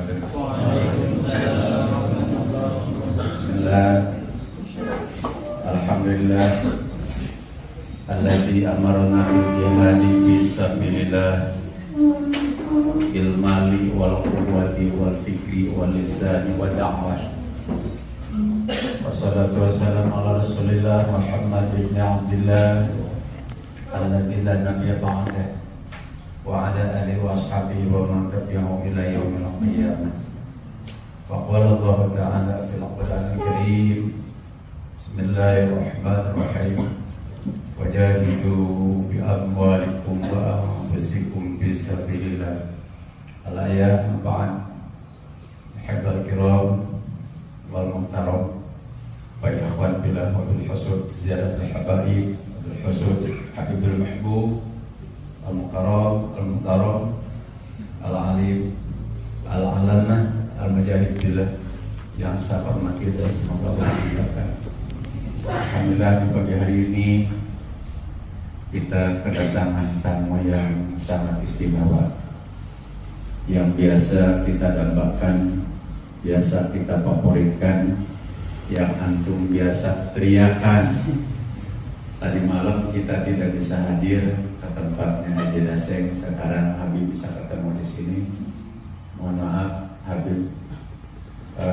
Bismillah. Alhamdulillah alladzi amarna bil jihadi fi sabilillah bil mali wal quwwati wal fikri wal lisani wa da'wah. Wassalatu wassalamu ala Rasulillah Muhammad ibn Abdillah alladzi la nabiyya ba'dahu wa ala alihi wa ashabihi wa man tabi'ahu ila yaumil qiyamah. Faqala Allah ta'ala fil Qur'anil Karim, Bismillahirrahmanirrahim, wajahidu bi amwalikum wa anfusikum fi sabilillah. Al-ayat 4. Muhibbal kiram wal muhtaram wa ikhwan billah wa bil husud ziyaratul habaib bil husud habibul mahbub al-mukarram al-muhtaram al-alim al-alamah al-mujahid billah yang saya hormati dan semoga Allah memudahkan. Alhamdulillah di pagi hari ini kita kedatangan tamu yang sangat istimewa, yang biasa kita dambakan, biasa kita favoritkan, yang antum biasa teriakan. Tadi malam kita tidak bisa hadir ke tempatnya Haji Daseng, sekarang Habib bisa ketemu di sini. Mohon maaf Habib,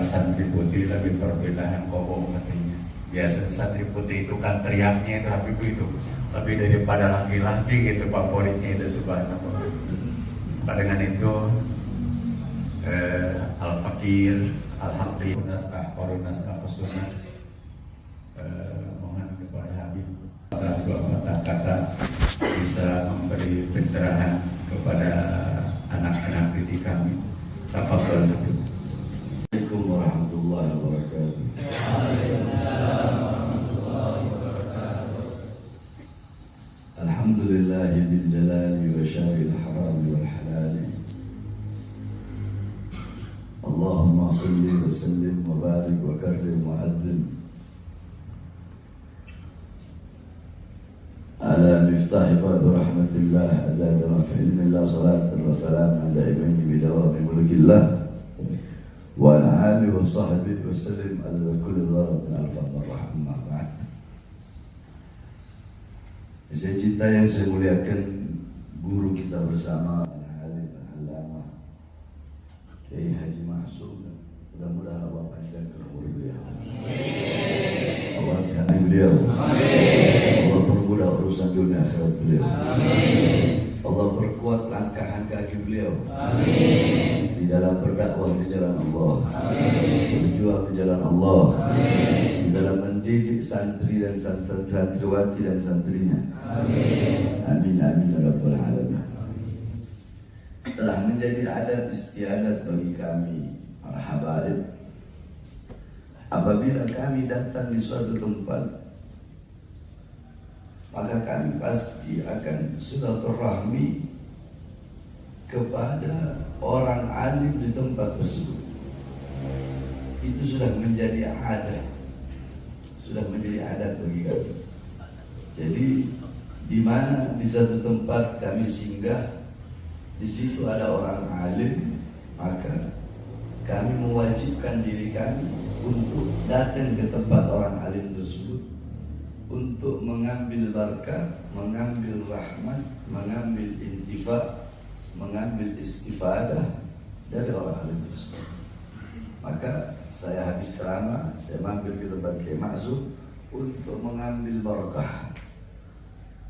santri putih tapi perbedaan kobong katanya. Biasa santri putih itu kan teriaknya itu Habib itu lebih daripada laki-laki gitu, favoritnya itu subhanallah. Dengan itu Al-Fakir Alhamdulillah naskah Fusunas, mohon kepada Habib dua kata-kata bisa memberi pencerahan kepada anak-anak didik kami. Tafadhol Habib. Assalamualaikum warahmatullahi wabarakatuh. Alhamdulillahi bil jalali wa syaril harami wal halali. Allahumma salli wa sallim wa barik wa karrim wa adzim ala miftahi bab rahmatillah ala rafi ilmillah salatu wa salam ala imani bidawami mulkillah wa ala alihi wa sahbihi wa sallim ala kulli dharatin al-fadl rahmah ba'd. Saya cinta yang saya muliakan guru kita bersama Al-Alim Al-Allamah Kiai Haji Mahsum, mudah-mudahan Allah panjangkan umur beliau, Allah sehatkan beliau, Allah permudah urusan dunia akhirat beliau, Allah perkuat langkah kaki beliau di dalam berdakwah di jalan Allah, berjuang di jalan Allah, di dalam mendidik santri dan santriwati dan santrinya. Amin amin ya rabbal alamin. Telah menjadi adat istiadat bagi kami para habaib, apabila kami datang di suatu tempat, maka kami pasti akan silaturahmi kepada orang alim di tempat tersebut. Itu sudah menjadi adat, sudah menjadi adat bagi kami. Jadi di mana di satu tempat kami singgah, di situ ada orang alim, maka kami mewajibkan diri kami untuk datang ke tempat orang alim tersebut untuk mengambil berkah, mengambil rahmat, mengambil intifa, mengambil istifadah dari orang alim tersebut. Maka saya habis ceramah, saya mampir ke tempat Kiai Mahsum untuk mengambil barakah,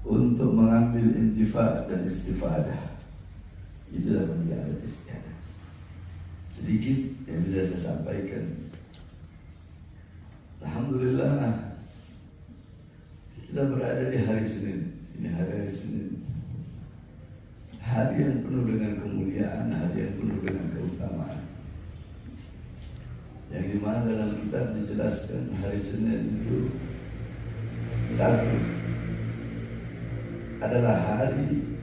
untuk mengambil intifa dan istifadah. Itulah menjadi adat istiadat. Sedikit yang bisa saya sampaikan. Alhamdulillah kita berada di hari Senin. Ini hari Senin, hari yang penuh dengan kemuliaan, hari yang penuh dengan keutamaan, yang dimana dalam kitab dijelaskan hari Senin itu satu adalah hari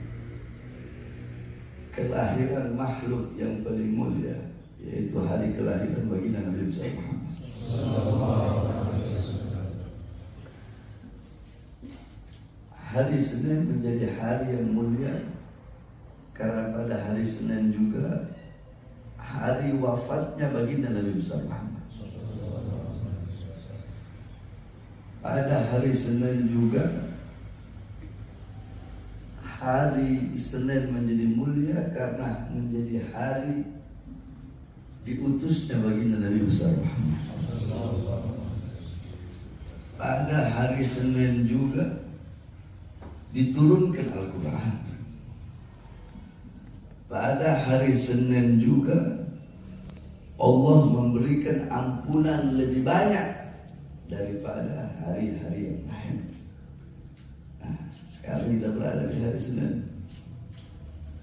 kelahiran makhluk yang paling mulia, yaitu hari kelahiran baginda Nabi Muhammad. Hari Senin menjadi hari yang mulia karena pada hari Senin juga hari wafatnya baginda Nabi besar Muhammad. Pada hari Senin juga, hari Senin menjadi mulia karena menjadi hari diutusnya baginda Nabi besar Muhammad. Pada hari Senin juga diturunkan Al-Quran. Pada hari Senin juga Allah memberikan ampunan lebih banyak daripada hari-hari yang lain. Nah, sekarang kita berada di hari Senin,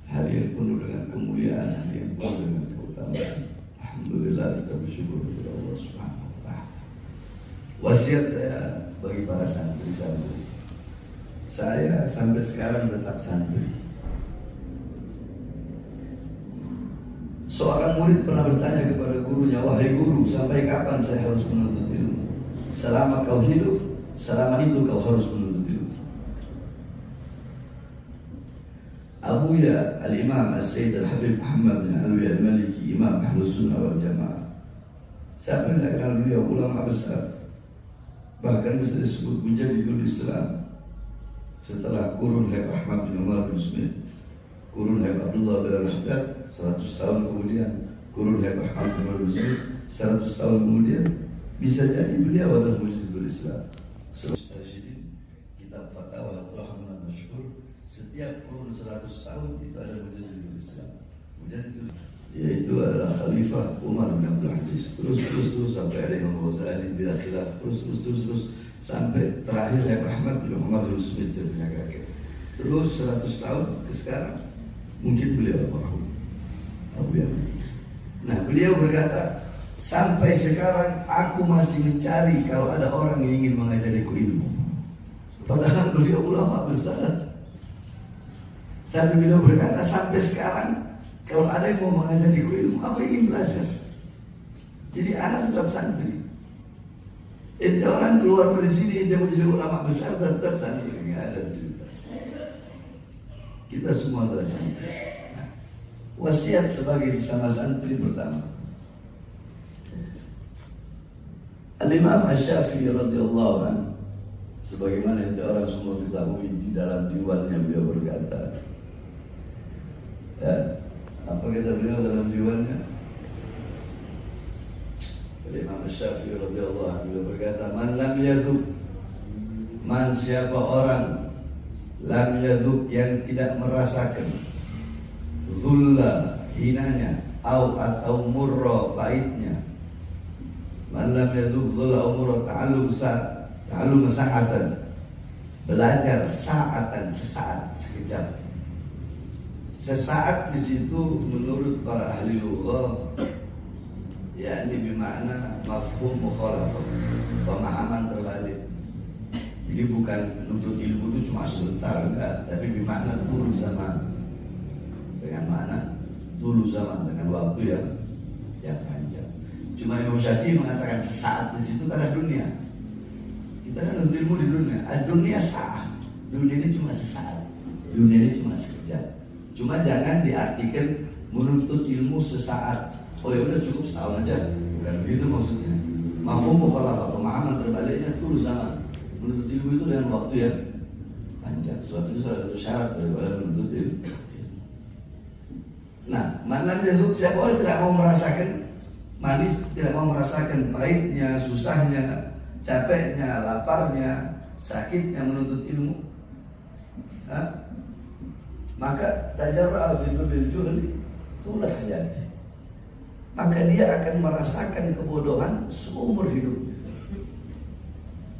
hari yang penuh dengan kemuliaan, hari yang penuh dengan keutamaan. Alhamdulillah, kita bersyukur kepada Allah Subhanahu wa Ta'ala. Wasiat saya bagi para santri-santri, saya sampai sekarang tetap santri. Seorang murid pernah bertanya kepada gurunya, wahai guru, sampai kapan saya harus menuntut ilmu? Selama kau hidup, selama itu kau harus menuntut ilmu. Abuya Al-Imam As-Sayyid Al-Habib Muhammad bin Alwi Al-Maliki, Imam Ahlus Sunnah wal Jamaah. Siapa yang tak kenal beliau? Ulama besar, bahkan bisa disebut Mujaddidul Islam. Setelah kurun Habib Ahmad bin Umar bin Smith, kurun Habib Abdullah bin Al-Haddad, 100 tahun kemudian kurun Habib Ahmad bin Umar bin Smith, 100 tahun kemudian, bisa jadi beliau adalah Mujaddidul Islam. Kitab Fatwa Rahman Masyhur, setiap kurun 100 tahun itu ada Mujaddidul Islam. Mujaddidul, yaitu adalah Khalifah Umar bin Abdul Aziz. Terus sampai ada Imam Ghazali bila khilaf, terus sampai terakhir Habib Ahmad bin Umar bin Smith yang punya kakek. Terus 100 tahun ke sekarang mungkin beliau Abu Yamin. Nah, beliau berkata, sampai sekarang aku masih mencari kalau ada orang yang ingin mengajariku ilmu. Padahal beliau ulama besar. Dan beliau berkata, sampai sekarang kalau ada yang mau mengajariku ilmu, aku ingin belajar. Jadi anak tetap santri. Ente orang keluar dari sini, ente menjadi ulama besar, tetap santri. Nggak ada cerita. Kita semua adalah santri. Wasiat sebagai sesama santri pertama, Al-Imam Asy-Syafi'i radhiyallahu anhu, sebagaimana yang orang semua ketahui, di dalam diwannya beliau berkata, ya, apa kata beliau dalam diwannya? Al-Imam Asy-Syafi'i radhiyallahu anhu beliau berkata, man lam yadhuk, man siapa orang lam yadhuk yang tidak merasakan zulla hinanya, atau murra pahitnya, man lam yadhuk zulla umur ta'allum sa'atan, belajar sa'atan, sesaat, sekejap. Sesaat di situ menurut para ahli lughah, yakni bermakna mafhum mukhalafah, pemahaman terbalik. Jadi bukan menuntut ilmu itu cuma sebentar, enggak, tapi bermakna dulu zaman, dengan makna dulu zaman, dengan waktu yang panjang. Cuma Imam Syafi'i mengatakan sesaat di situ karena dunia. Kita kan menuntut ilmu di dunia. Dunia saat, dunia ini cuma sesaat, dunia ini cuma sekejap. Cuma jangan diartikan menuntut ilmu sesaat. Oh ya udah cukup setahun aja, bukan begitu maksudnya. Mafhum mukhalafah, pemahaman terbaliknya dulu zaman. Menuntut ilmu itu dengan waktu yang panjang. Sebab itu salah satu syarat daripada menuntut ilmu. Nah, mana besok siapa orang tidak mau merasakan manis, tidak mau merasakan pahitnya, susahnya, capeknya, laparnya, sakitnya menuntut ilmu, maka tajarra'a fi bil juhli tulah hayati. Maka dia akan merasakan kebodohan seumur hidupnya.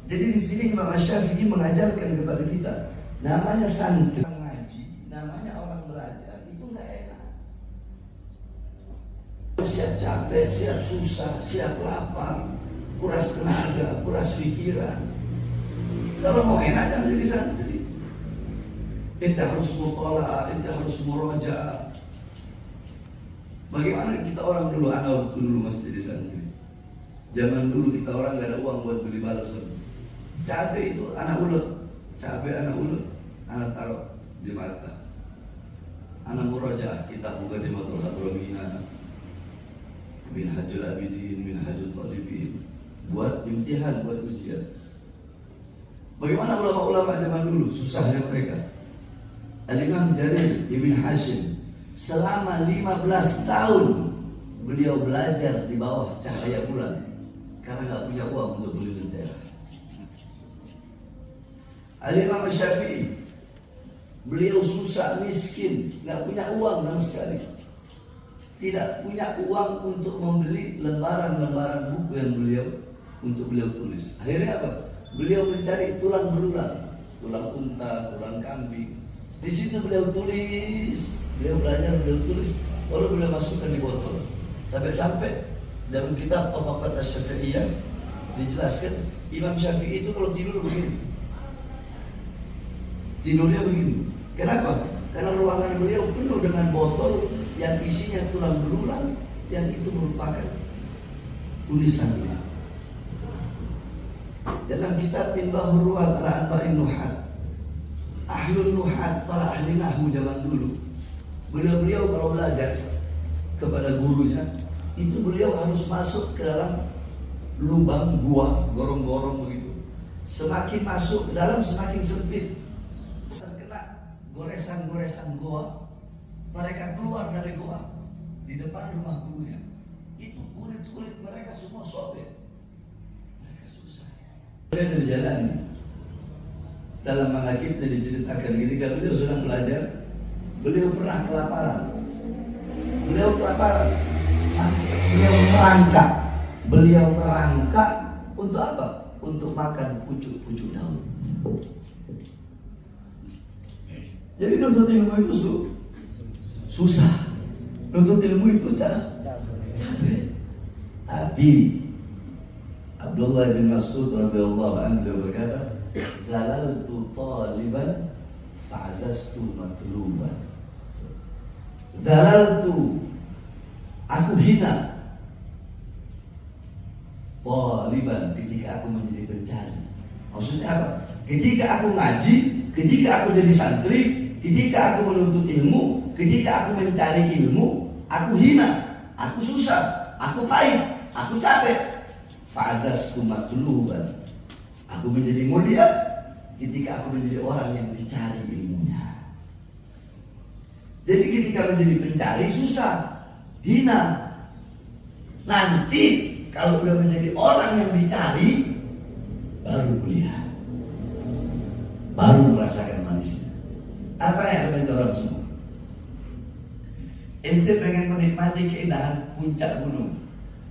Jadi di sini Imam Asy-Syafi'i mengajarkan kepada kita, namanya santri ngaji, namanya orang belajar itu nggak enak. Siap capek, siap susah, siap lapar, kuras tenaga, kuras pikiran. Kalau mau enak jangan jadi santri. Kita harus mutola'ah, kita harus murojaah. Bagaimana kita orang dulu, anak waktu dulu masih jadi santri. Zaman dulu kita orang gak ada uang buat beli balsam. Cabai itu anak ulet, anak taruh di mata. Anak murojaah, kita buka di motor Hadramina. Minhajul Abidin, Minhajul Talibin, buat imtihan, buat ujian. Bagaimana ulama-ulama zaman dulu, susahnya mereka. Al-Imam Jarir Ibn Hashim selama 15 tahun beliau belajar di bawah cahaya bulan karena nggak punya uang untuk beli lentera. Al-Imam Syafi'i beliau susah miskin, nggak punya uang sama sekali, tidak punya uang untuk membeli lembaran-lembaran buku yang beliau tulis. Akhirnya apa? Beliau mencari tulang belulang, tulang unta, tulang kambing. Di situ beliau tulis, beliau belajar, beliau tulis, lalu beliau masukkan di botol. Sampai-sampai dalam kitab Tabaqat Asy-Syafi'iyah dijelaskan Imam Syafi'i itu kalau tidur begini. Tidurnya begini. Kenapa? Karena ruangan beliau penuh dengan botol yang isinya tulang belulang, yang itu merupakan tulisan beliau. Dalam kitab Minbahur Ruwat ala Anba'in Nuhat, Ahlul Nuhat, para ahli nahwu zaman dulu, beliau kalau belajar kepada gurunya, itu beliau harus masuk ke dalam lubang gua, gorong-gorong begitu. Semakin masuk ke dalam semakin sempit. Terkena goresan-goresan gua, mereka keluar dari gua di depan rumah gurunya. Itu kulit-kulit mereka semua sobek. Mereka susah. Beliau terjalani. Dalam manaqibnya diceritakan ketika beliau sedang belajar, beliau pernah kelaparan. Beliau kelaparan sampai beliau merangkak untuk apa? Untuk makan pucuk-pucuk daun. Jadi nuntut ilmu itu susah. Nuntut ilmu itu capek. Tapi Abdullah bin Mas'ud radhiyallahu anhu berkata, "Zalaltu taliban fa'azaztu matluban." Zalaltu, aku hina. Taliban, ketika aku menjadi pencari. Maksudnya apa? Ketika aku ngaji, ketika aku jadi santri, ketika aku menuntut ilmu, ketika aku mencari ilmu, aku hina, aku susah, aku pahit, aku capek. Fa'azaztu matluban, aku menjadi mulia ketika aku menjadi orang yang dicari ilmunya. Jadi ketika menjadi pencari susah, hina. Nanti kalau udah menjadi orang yang dicari, baru mulia, baru merasakan manisnya. Apa yang sebenarnya orang semua? Ente pengen menikmati keindahan puncak gunung,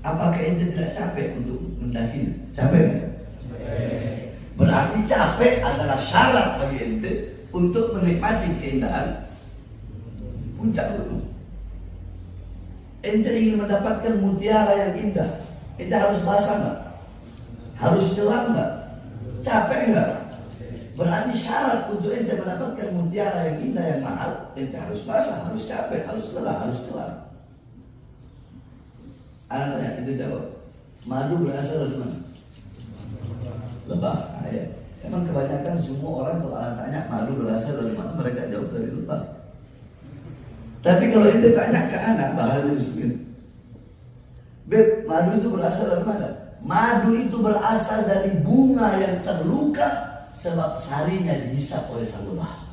apakah ente tidak capek untuk mendakinya? Capek kan? Berarti capek adalah syarat bagi ente untuk menikmati keindahan puncak gunung. Ente ingin mendapatkan mutiara yang indah, ente harus basah nggak? Harus nyelam nggak? Capek nggak? Berarti syarat untuk ente mendapatkan mutiara yang indah yang mahal, ente harus basah, harus capek, harus lelah, harus nyelam. Anak tanya, ente jawab, madu berasal dari mana? Lebah. Ya. Emang kebanyakan semua orang kalau anak tanya madu berasal dari mana, mereka jawab dari lebah. Tapi kalau ente tanya ke anak, bahannya disebut, Beb, madu itu berasal dari mana? Madu itu berasal dari bunga yang terluka sebab sarinya dihisap oleh sang lebah.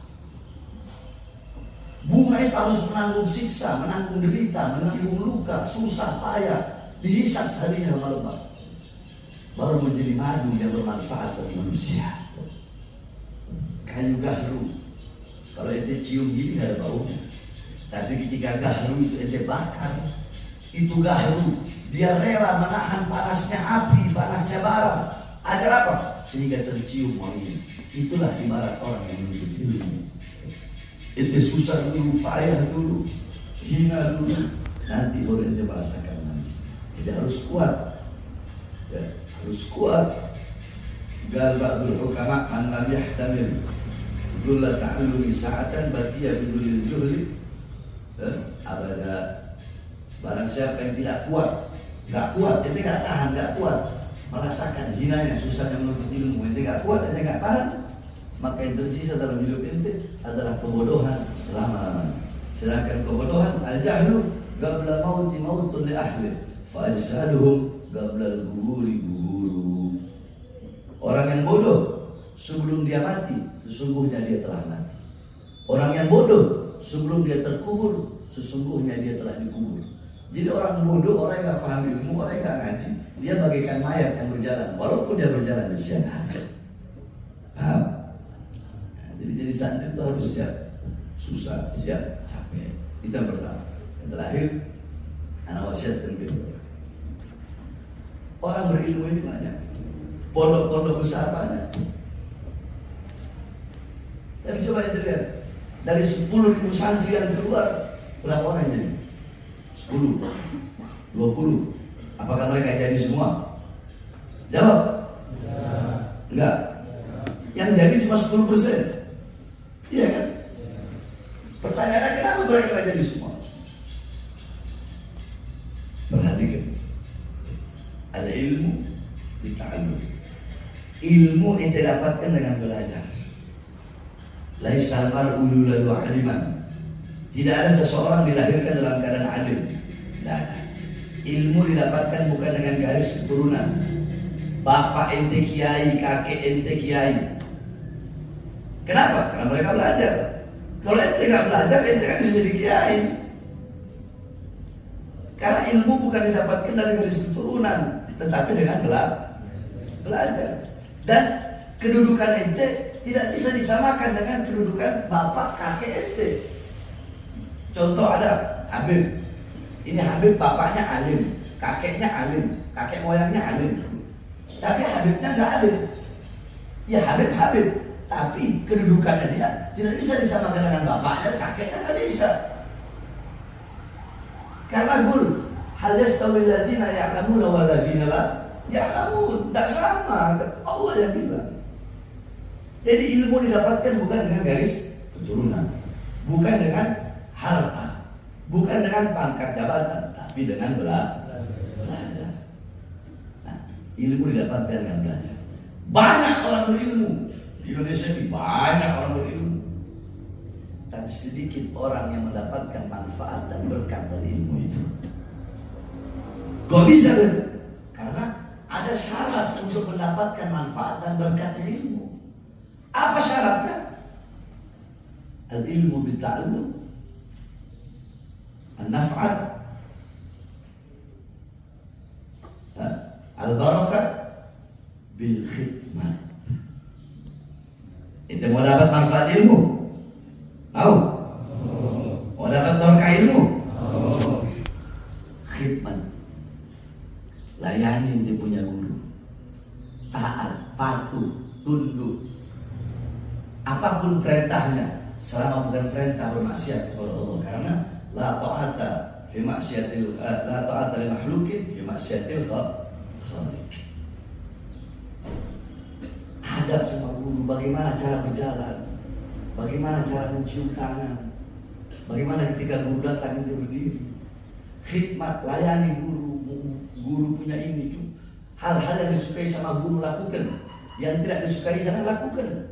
Bunga itu harus menanggung siksa, menanggung derita, menanggung luka, susah payah, dihisap sarinya sama lebah, baru menjadi madu yang bermanfaat bagi manusia. Kayu gahru, kalau ente cium gini nggak ada baunya. Tapi ketika gahru itu ente bakar, itu gahru dia rela menahan panasnya api, panasnya bara. Agar apa? Sehingga tercium wanginya. Itulah ibarat orang yang menuntut ilmu. Ente susah dulu, payah dulu, hina dulu, nanti baru ente merasakan manis. Jadi harus kuat, ya, harus kuat. Gal ba'dul hukama an lam yahtamil dulla ta'allumi sa'atan baqiya bi dullil juhli abada. Barang siapa yang tidak kuat, nggak kuat, ente nggak tahan, nggak kuat, merasakan hinanya, susahnya menuntut ilmu, ente nggak kuat, ente nggak tahan, maka yang tersisa dalam hidup ente adalah kebodohan selama-lamanya. Sedangkan kebodohan al-jahlu qabla mauti mautun li ahli Fajsaduhum qablal guburi guru. Orang yang bodoh sebelum dia mati, sesungguhnya dia telah mati. Orang yang bodoh sebelum dia terkubur, sesungguhnya dia telah dikubur. Jadi orang bodoh, orang yang gak paham ilmu, orang yang gak ngaji, dia bagaikan mayat yang berjalan, walaupun dia berjalan di siang hari. Paham? Nah, jadi santri itu harus siap susah, siap capek. Itu yang pertama. Yang terakhir, anak wasiatkan gitu. Orang berilmu ini banyak, pondok-pondok besar banyak. Tapi coba kita lihat, dari 10.000 santri yang keluar, berapa orang jadi? 10, 20. Apakah mereka jadi semua? Jawab. Enggak. Yang jadi cuma 10%. Iya kan? Pertanyaannya, kenapa mereka tidak jadi semua? Perhatikan. Ada ilmu dita'allum. Ilmu yang didapatkan dengan belajar. Laisal mar'u yuladu aliman. Tidak ada seseorang dilahirkan dalam keadaan alim. Tidak ada. Ilmu didapatkan bukan dengan garis keturunan. Bapak ente kiai, kakek ente kiai. Kenapa? Karena mereka belajar. Kalau ente nggak belajar, ente kan bisa jadi kiai. Karena ilmu bukan didapatkan dari garis keturunan, tetapi dengan belajar. Dan kedudukan ente tidak bisa disamakan dengan kedudukan bapak kakek ente. Contoh ada Habib. Ini Habib bapaknya alim, kakeknya alim, kakek moyangnya alim. Tapi Habibnya nggak alim. Ya Habib, tapi kedudukannya dia tidak bisa disamakan dengan bapaknya, kakeknya nggak bisa. Karena guru, hal yastawil ladzina ya'lamuna wal ladzina la ya'lamun. Tidak sama, Allah yang bilang. Jadi ilmu didapatkan bukan dengan garis keturunan, bukan dengan harta, bukan dengan pangkat jabatan, tapi dengan belajar. Nah, ilmu didapatkan dengan belajar. Banyak orang berilmu di Indonesia ini, banyak orang berilmu, tapi sedikit orang yang mendapatkan manfaat dan berkat dari ilmu itu. Kok bisa? Karena ada syarat untuk mendapatkan manfaat dan berkat dari ilmu. Apa syaratnya? Al-ilmu bita'allum, an-naf'at, al-barakat bil khidmat. Itu mau dapat manfaat ilmu? Mau? Mau dapat berkah ilmu? Khidmat. Layani dia punya guru. Taat, patuh, tunduk. Apapun perintahnya, selama bukan perintah bermaksiat kepada Allah. Karena la ta'ata fi maksiatil la ta'ata li makhluqin fi maksiatil khaliq. Hadap sama guru, bagaimana cara berjalan, bagaimana cara mencium tangan, bagaimana ketika guru datang itu berdiri. Khidmat, layani guru punya ini. Hal-hal yang disukai sama guru lakukan, yang tidak disukai jangan lakukan.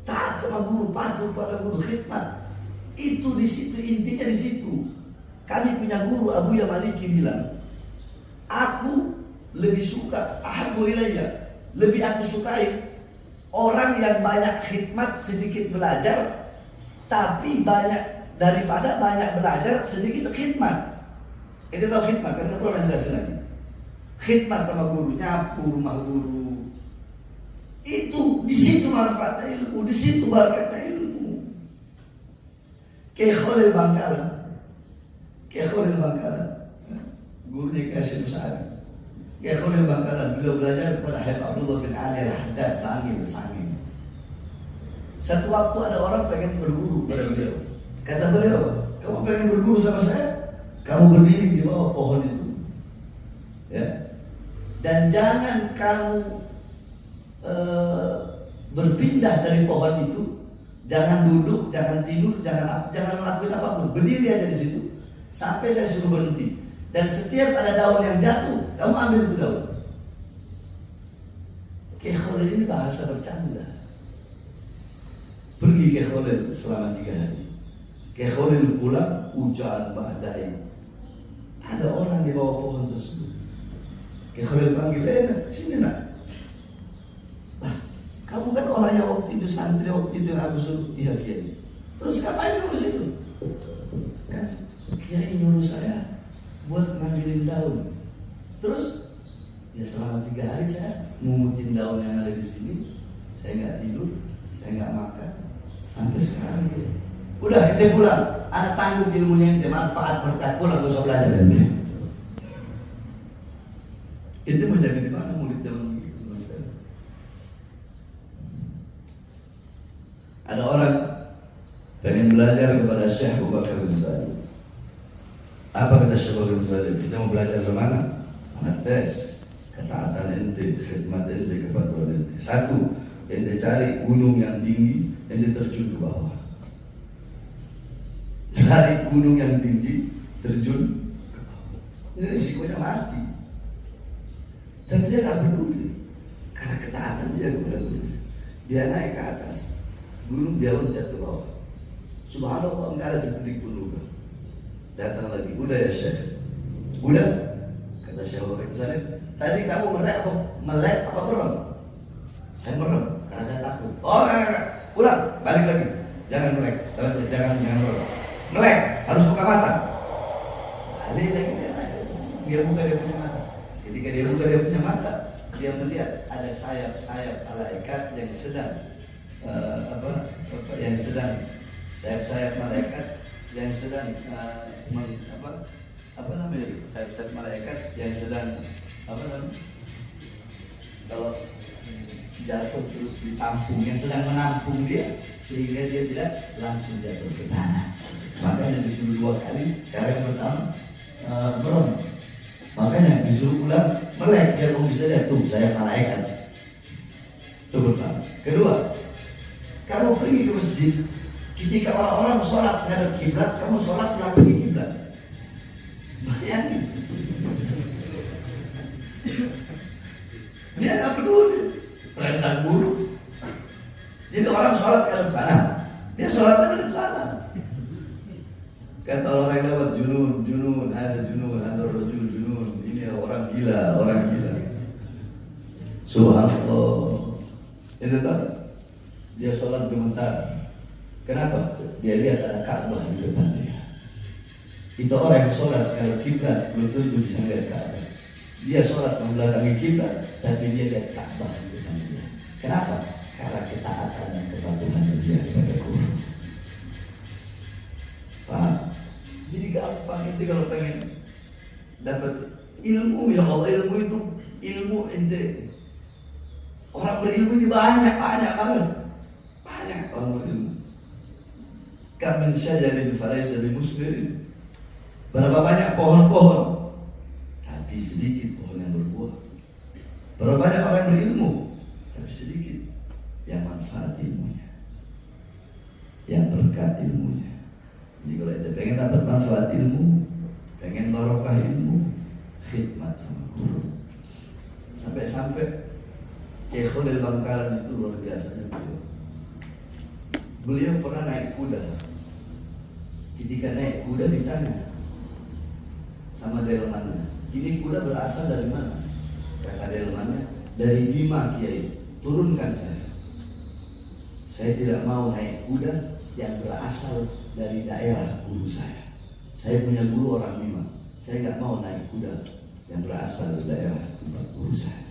Taat sama guru, patuh pada guru, khidmat. Itu di situ, intinya di situ. Kami punya guru Abuya Maliki bilang, aku lebih suka, ahabbu ilayya, lebih aku sukai orang yang banyak khidmat sedikit belajar, tapi banyak daripada banyak belajar sedikit khidmat. Itu tahu khidmat kan? Kita pernah jelasin lagi. Khidmat sama guru, nyapu rumah guru. Itu di situ manfaatnya ilmu, di situ barakatnya ilmu. Kayak Khalil Bangkalan, guru di Kasim Sa'ad. Kayak Khalil Bangkalan, beliau belajar kepada Habib Abdullah bin Ali Al-Haddad, Sangin. Satu waktu ada orang pengen berguru pada beliau. Kata beliau, kamu pengen berguru sama saya? Kamu berdiri di bawah pohon itu, ya. Dan jangan kamu berpindah dari pohon itu, jangan duduk, jangan tidur, jangan melakukan apapun, berdiri aja di situ sampai saya suruh berhenti. Dan setiap ada daun yang jatuh, kamu ambil itu daun. Kayak Khalil ini bahasa bercanda. Pergi ke Khalil selama 3 hari. Kayak Khalil pulang, hujan badai. Ada orang di tersebut. Syekh Khalil panggil, sini nak. Kamu kan orang yang waktu itu santri, waktu itu yang aku suruh kiai. Terus ngapain kamu di situ? Kan kiai nyuruh saya buat ngambilin daun. Terus ya selama 3 hari saya ngumutin daun yang ada di sini. Saya nggak tidur, saya nggak makan sampai sekarang. Ya. Udah ente pulang, anak tanggung ilmunya ente, manfaat berkat pulang, gak usah belajar ente. Ente mau jadi di mana murid zaman begitu mas? Ada orang pengen belajar kepada Syekh Abu Bakar bin Salim. Apa kata Syekh Abu Bakar bin Salim? Kita mau belajar semana? Tes ketaatan ente, khidmat ente, kepatuhan ente. 1, ente cari gunung yang tinggi, ente terjun ke bawah. Cari gunung yang tinggi, terjun ke bawah. Ini risikonya mati. Tapi dia gak peduli, karena ketaatan dia kepada guru. Dia naik ke atas gunung, dia loncat ke bawah. Subhanallah, enggak ada setitik pun luka. Datang lagi, udah ya Syekh? Udah? Kata Syekh Abu Bakar Salim, tadi kamu melek apa merem? Saya merem, karena saya takut. Oh enggak. Ulang, balik lagi. Jangan melek, jangan merem. Melek, harus buka mata. Balik lagi, dia buka dia punya mata. Ketika dia buka dia punya mata, dia melihat ada sayap-sayap malaikat yang sedang sayap-sayap malaikat yang sedang sayap-sayap malaikat yang sedang kalau jatuh terus ditampung, yang sedang menampung dia sehingga dia tidak langsung jatuh ke tanah. Makanya disuruh 2 kali. Cara yang pertama merem. Makanya disuruh ulang melek biar kamu bisa lihat tuh saya malaikat. Itu pertama. Kedua, kamu pergi ke masjid, ketika orang-orang sholat menghadap kiblat, kamu sholat menghadap kiblat. Bayangin. Dia nggak peduli perintah guru. Jadi orang sholat ke dalam sana, dia sholat ke dalam sana. Kata orang yang lewat junun, ada rojul junun. Ini orang gila. Subhanallah. Itu kan dia sholat gemetar. Kenapa? Dia lihat ada Ka'bah di depan dia. Itu orang yang sholat kalau kiblat belum tentu bisa lihat Ka'bah. Dia sholat membelakangi kiblat, tapi dia lihat Ka'bah di depan dia. Kenapa? Karena ketaatan dan kepatuhan dia kepada guru. Paham? Jadi gampang itu kalau pengen dapat ilmu, ya Allah, ilmu itu ilmu ente. Orang berilmu ini banyak banget. Banyak orang berilmu. Kam min syajarin falaysa bimusmirin. Berapa banyak pohon-pohon, tapi sedikit pohon yang berbuah. Berapa banyak orang berilmu, tapi sedikit yang manfaat ilmunya, yang berkat ilmunya. Jadi kalau ente pengen dapat manfaat ilmu, pengen barokah ilmu, khidmat sama guru. Sampai Syekh Khalil Bangkalan itu luar biasanya beliau pernah naik kuda. Ketika naik kuda ditanya sama delmannya, ini kuda berasal dari mana? Kata delmannya, dari Bima Kiai, turunkan saya. Saya tidak mau naik kuda yang berasal dari daerah guru saya. Saya punya guru orang Bima. Saya nggak mau naik kuda yang berasal dari daerah tempat guru saya.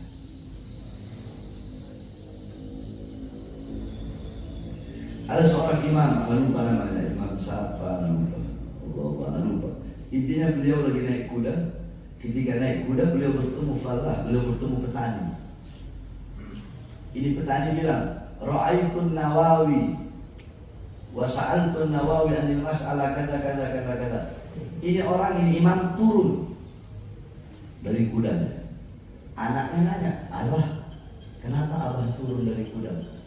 Ada seorang imam, lupa namanya, imam siapa, lupa. Intinya beliau lagi naik kuda. Ketika naik kuda beliau bertemu falah, beliau bertemu petani. Ini petani bilang, Ra'aitun Nawawi wa sa'altun Nawawi anil mas'alah kata. Ini orang, ini imam turun dari kudanya. Anaknya nanya, Abah, kenapa Abah turun dari kuda?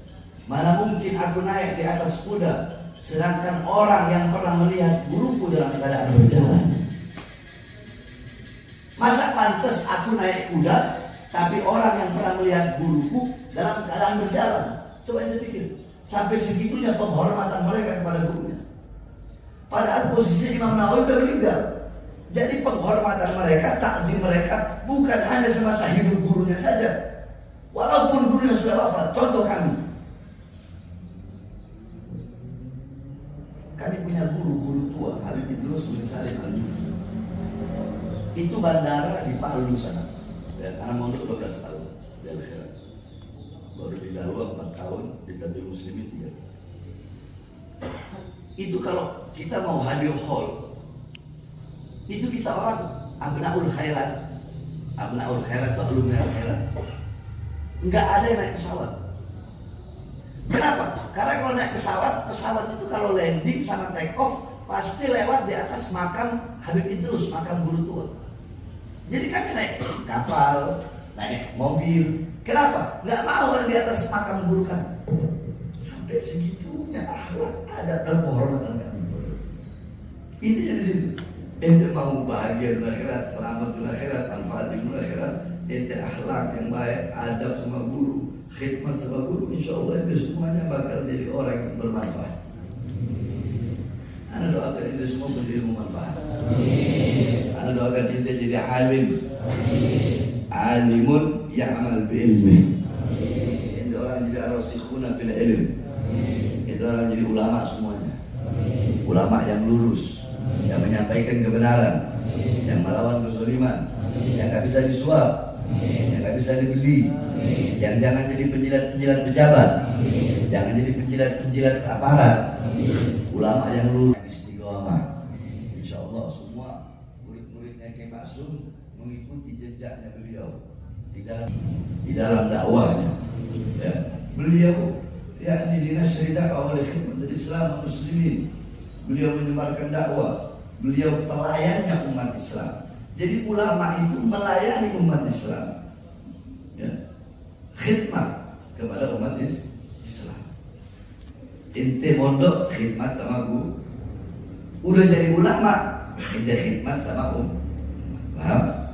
Mana mungkin aku naik di atas kuda, sedangkan orang yang pernah melihat guruku dalam keadaan berjalan. Masa pantas aku naik kuda, tapi orang yang pernah melihat guruku dalam keadaan berjalan? Coba ente pikir, sampai segitunya penghormatan mereka kepada gurunya. Padahal posisi Imam Nawawi sudah meninggal. Jadi penghormatan mereka, takdim mereka bukan hanya semasa hidup gurunya saja. Walaupun gurunya sudah wafat. Contoh kami punya guru tua, Habib Idrus bin Salim Al-Jufri. Itu bandara di Palu sana. Dan anak mondok 12 tahun di akhirat. Baru di Darwa 4 tahun, di Tabligh Muslimin 3 tahun. Itu kalau kita mau hadir hall, itu kita orang abnaul khairat itu alumni khairat. Enggak ada yang naik pesawat. Kenapa? Karena kalau naik pesawat itu kalau landing sama take off pasti lewat di atas makam Habib Idrus, makam guru tua. Jadi kami naik kapal, naik mobil. Kenapa? Enggak mau ada di atas makam guru kami. Sampai segitunya akhlak adab dan penghormatan kami. Intinya di situ. Ente mau bahagia di akhirat, selamat di akhirat, manfaat di akhirat. Ente akhlak yang baik, adab sama guru, khidmat sama guru, insya Allah itu semuanya bakal jadi orang yang bermanfaat. Ana doakan ente semua berilmu manfaat. Ana doakan ente jadi alim. Alimun ya'mal bi'ilmi. Ente orang jadi ar-rasikhuna fil ilm. Ente orang jadi ulama semuanya. Ulama yang lurus, yang menyampaikan kebenaran, yang melawan kezaliman, yang gak bisa disuap, yang gak bisa dibeli, yang jangan jadi penjilat-penjilat pejabat, jangan jadi penjilat-penjilat aparat. Ulama yang lurus, istiqomah. Insya Allah semua murid-muridnya Kiai Maksum mengikuti jejaknya beliau di dalam dakwahnya. Ya, beliau yakni dinas cerita oleh khidmat Islam muslimin. Beliau menyebarkan dakwah, beliau pelayannya umat Islam. Jadi ulama itu melayani umat Islam, ya, khidmat kepada umat Islam. Ente mondok khidmat sama guru, udah jadi ulama ente khidmat sama paham?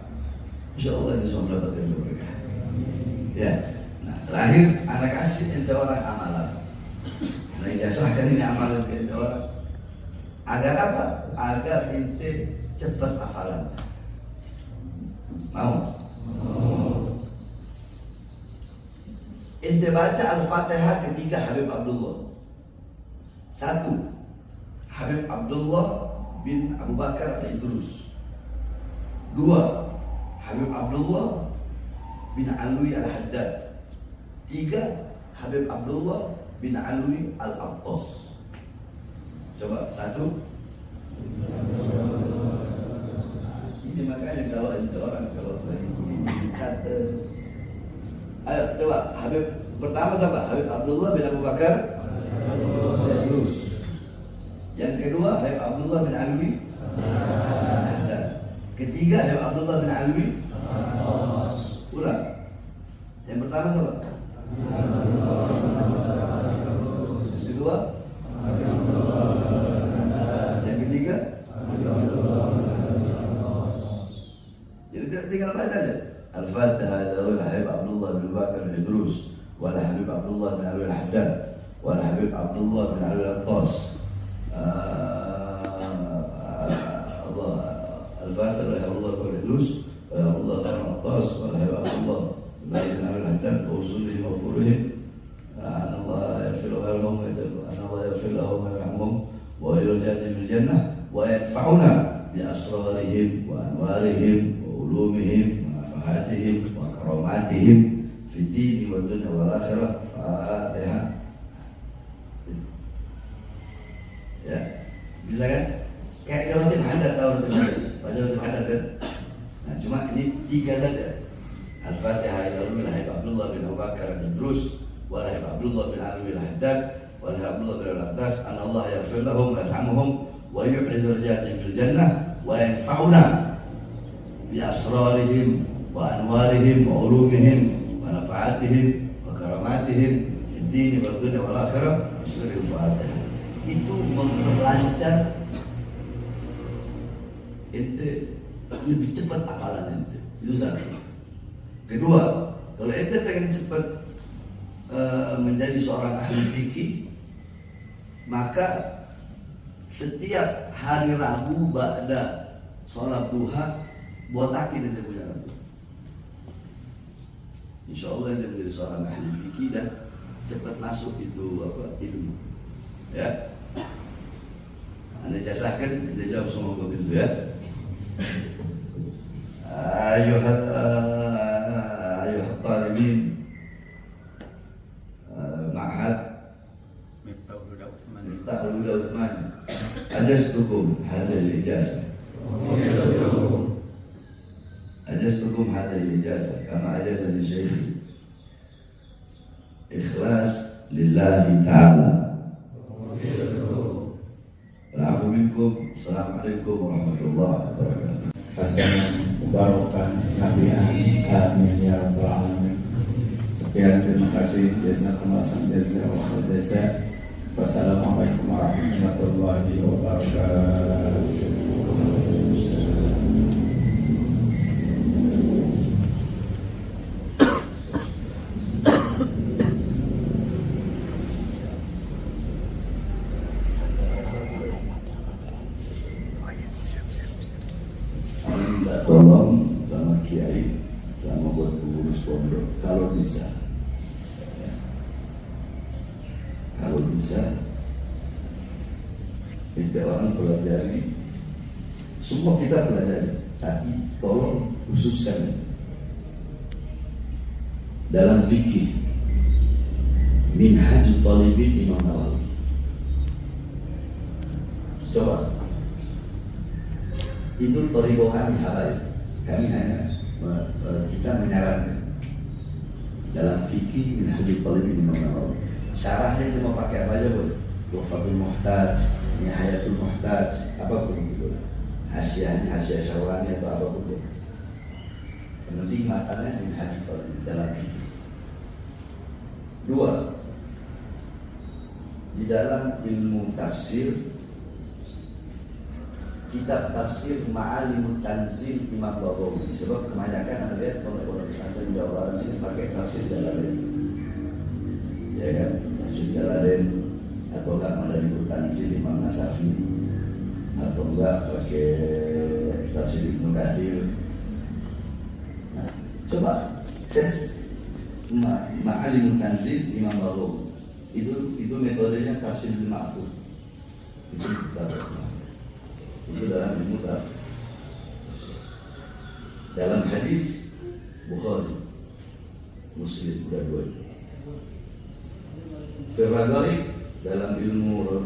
Insya Allah itu semua dapat yang berkah. Ya, nah terakhir anak kasih ente orang amalan. Nah ijazahkan ini amalan ke ente orang. Agar apa? Agar ente cepat hafalan. Mau? Ente baca Al-Fatihah ketiga Habib Abdullah. 1. Habib Abdullah bin Abu Bakar Al-Idrus. 2. Habib Abdullah bin Alwi Al-Haddad. 3. Habib Abdullah bin Alwi Al-Attas. Coba 1. Ini makanya kalau ada orang kalau lagi begini catat. Ayo coba Habib pertama siapa? Habib Abdullah bin Abu Bakar Idrus. Yang kedua Habib Abdullah bin Alwi. Ketiga Habib Abdullah bin Alwi. Ulang. Yang pertama siapa? Kedua. Yang ketiga. Jadi tinggal baca saja. Al-Fatihah dari Habib Abdullah bin Bakar Idrus, wal Habib Abdullah bin Alwi Al-Haddad, wal Habib Abdullah bin Alwi Al-Attas. Al-Fatihah dari Abdullah bin Idrus, Abdullah bin Al-Attas, wal Habib Abdullah bin Alwi Al-Haddad, wa usulihim wa furuhim. Allah yaghfir lahum wa yarhamhum wa yurja'hum fil jannah wa yanfa'una bi asrarihim wa anwarihim wa ulumihim wa nafahatihim wa karamatihim fid din wa dunya wal akhirah. Fatihah. Ya, bisa kan? Kayak rutin ada tahu rutin baca rutin ada kan? Nah, cuma ini 3 saja. Al-Fatihah ila Habib Abdullah bin Abu Bakar Idrus, wa Habib Abdullah bin Alwi Al-Haddad, wa Habib Abdullah bin Al-Attas. An Allah yaghfir lahum wa yarhamhum wa yu'li darajatihim fil jannah wa yanfa'una bi asrarihim wa anwarihim wa ulumihim wa nafaatihim wa karamatihim fid din wal dunya wal akhirah. Bismillahil Fatihah. Itu memperlancar ente lebih cepat hafalan ente. Itu satu. Kedua, kalau ente pengen cepat menjadi seorang ahli fikih, maka setiap hari Rabu ba'da sholat duha, botakin itu punya lagu. Insya Allah itu menjadi seorang ahli fikih dan cepat masuk itu ilmu. Ya, Anda jasahkan, Anda jawab semua ke pintu ya. Ayuhat talibin ma'had Miftahul Huda Utsman, ajastukum hadal ijazah. Ajastukum hadal ijazah kama ajazah li syekhi. Ikhlas lillahi ta'ala. Al'afu minkum. Assalamualaikum warahmatullahi wabarakatuh. Hasanah barokah nabiah, amin ya rabbal alamin. Sekian, terima kasih. Jazakumullah khairan. Wassalamualaikum warahmatullahi wabarakatuh. Minta tolong sama kiai, sama buat pengurus pondok, kalau bisa, ya. Kalau bisa, minta orang pelajari. Semua kita pelajari, tapi tolong khususkan dalam fikih Minhajul Talibin Imam Nawawi. Coba. Itu torigo kami habaib. Kami hanya kita menyarankan dalam fikih Minhajul Talibin Imam Nawawi. Syarahnya cuma pakai apa aja boleh. Tuhfatul Muhtaj, Nihayatul Muhtaj, apapun itu. Hasiahnya, hasiah syawani atau apapun itu. Yang penting matanya Minhajul Talibin dalam fikih. Dua, di dalam ilmu tafsir, kitab tafsir Ma'alimut Tanzil Imam Baghawi. Sebab kebanyakan Anda lihat pondok-pondok pesantren Jawa Barat ini pakai tafsir Jalalain, ya kan? Tafsir Jalalain, atau enggak Ma'alimut Tanzil Imam Nasafi, atau enggak pakai tafsir Ibnu Katsir. Nah, coba tes Ma'alimut Tanzil Imam Baghawi. Itu metodenya tafsir Al-Ma'thur. Itu kita bahas. Itu dalam ilmu tafsir. Dalam hadis Bukhari, Muslim, udah dua. Firragaib dalam ilmu